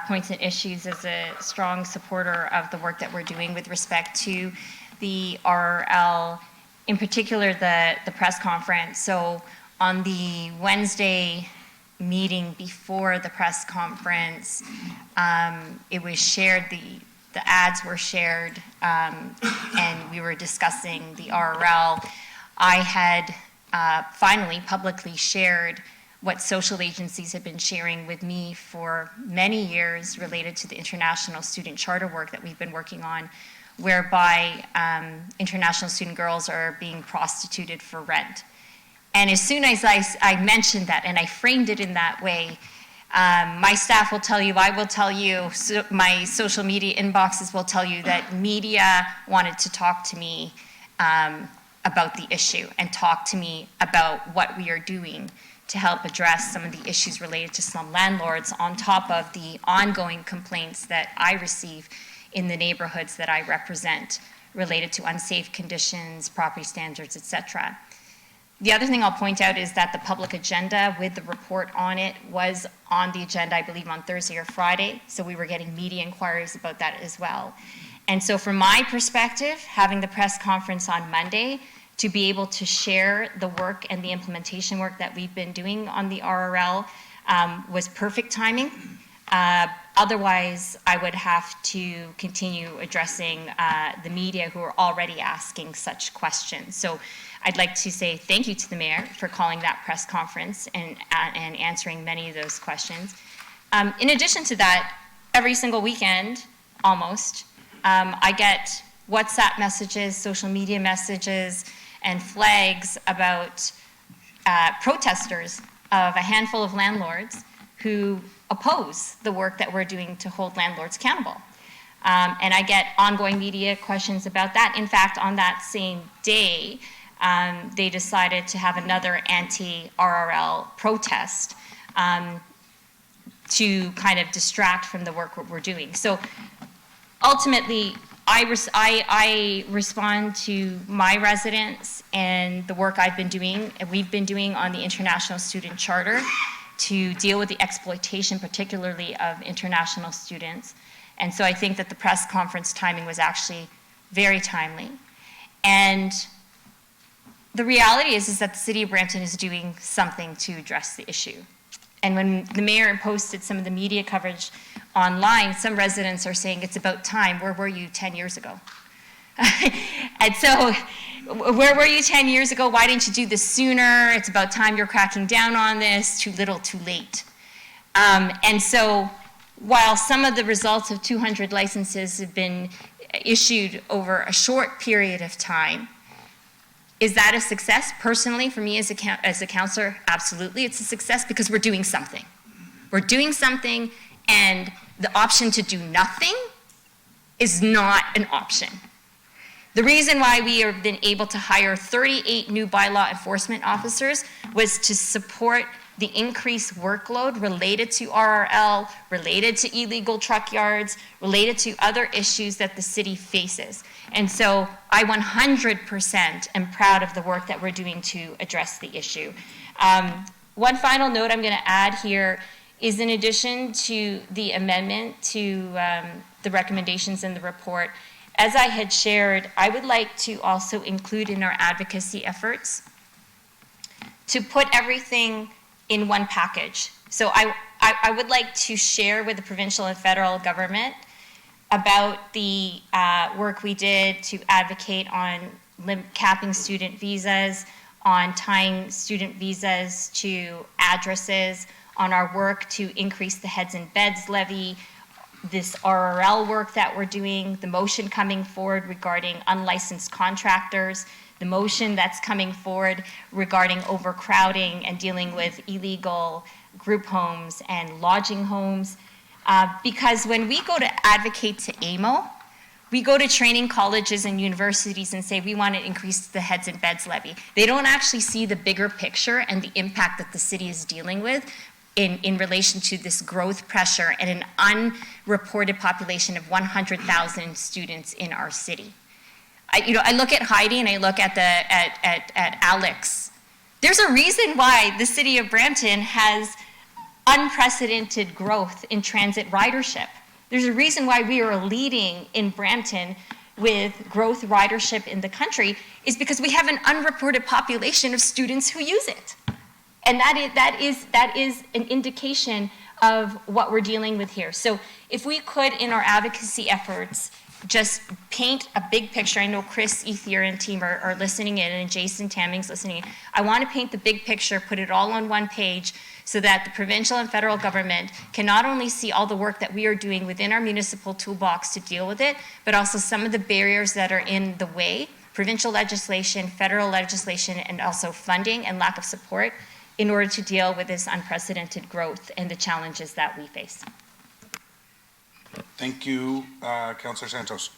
points and issues as a strong supporter of the work that we're doing with respect to the RRL, in particular the press conference. So on the Wednesday meeting before the press conference, it was shared, the ads were shared, and we were discussing the RRL. I had finally publicly shared what social agencies have been sharing with me for many years related to the international student charter work that we've been working on, whereby international student girls are being prostituted for rent. And as soon as I mentioned that and I framed it in that way, my staff will tell you, I will tell you, so my social media inboxes will tell you that media wanted to talk to me about the issue and talk to me about what we are doing to help address some of the issues related to slum landlords on top of the ongoing complaints that I receive in the neighborhoods that I represent related to unsafe conditions, property standards, etc. The other thing I'll point out is that the public agenda with the report on it was on the agenda, I believe, on Thursday or Friday, so we were getting media inquiries about that as well. And so from my perspective, having the press conference on Monday to be able to share the work and the implementation work that we've been doing on the RRL was perfect timing. Otherwise, I would have to continue addressing the media who are already asking such questions. So I'd like to say thank you to the mayor for calling that press conference and answering many of those questions. In addition to that, every single weekend, almost, I get WhatsApp messages, social media messages, and flags about protesters of a handful of landlords who oppose the work that we're doing to hold landlords accountable. And I get ongoing media questions about that. In fact, on that same day, they decided to have another anti-RRL protest to kind of distract from the work we're doing. So ultimately, I respond to my residents and the work I've been doing, and we've been doing on the International Student Charter to deal with the exploitation, particularly of international students. And so I think that the press conference timing was actually very timely. And the reality is that the City of Brampton is doing something to address the issue. And when the mayor posted some of the media coverage online, some residents are saying it's about time. Where were you 10 years ago? And so, where were you 10 years ago? Why didn't you do this sooner? It's about time you're cracking down on this. Too little, too late. And so, while some of the results of 200 licenses have been issued over a short period of time, is that a success? Personally, for me as a counselor, absolutely it's a success because we're doing something. We're doing something, and the option to do nothing is not an option. The reason why we have been able to hire 38 new bylaw enforcement officers was to support the increased workload related to RRL, related to illegal truck yards, related to other issues that the city faces. And so I 100% am proud of the work that we're doing to address the issue. One final note I'm going to add here is, in addition to the amendment to the recommendations in the report, as I had shared, I would like to also include in our advocacy efforts to put everything in one package. So I would like to share with the provincial and federal government about the work we did to advocate on capping student visas, on tying student visas to addresses, on our work to increase the heads and beds levy, this RRL work that we're doing, the motion coming forward regarding unlicensed contractors, the motion that's coming forward regarding overcrowding and dealing with illegal group homes and lodging homes. Because when we go to advocate to AMO, we go to training colleges and universities and say we want to increase the heads and beds levy. They don't actually see the bigger picture and the impact that the city is dealing with in relation to this growth pressure and an unreported population of 100,000 students in our city. I look at Heidi and I look at Alex. There's a reason why the city of Brampton has unprecedented growth in transit ridership. There's a reason why we are leading in Brampton with growth ridership in the country, is because we have an unreported population of students who use it. And that is an indication of what we're dealing with here. So if we could, in our advocacy efforts, just paint a big picture. I know Chris Ethier and team are listening in, and Jason Tamming's listening in. I want to paint the big picture, put it all on one page, so that the provincial and federal government can not only see all the work that we are doing within our municipal toolbox to deal with it, but also some of the barriers that are in the way, provincial legislation, federal legislation, and also funding and lack of support in order to deal with this unprecedented growth and the challenges that we face. Thank you, Councillor Santos.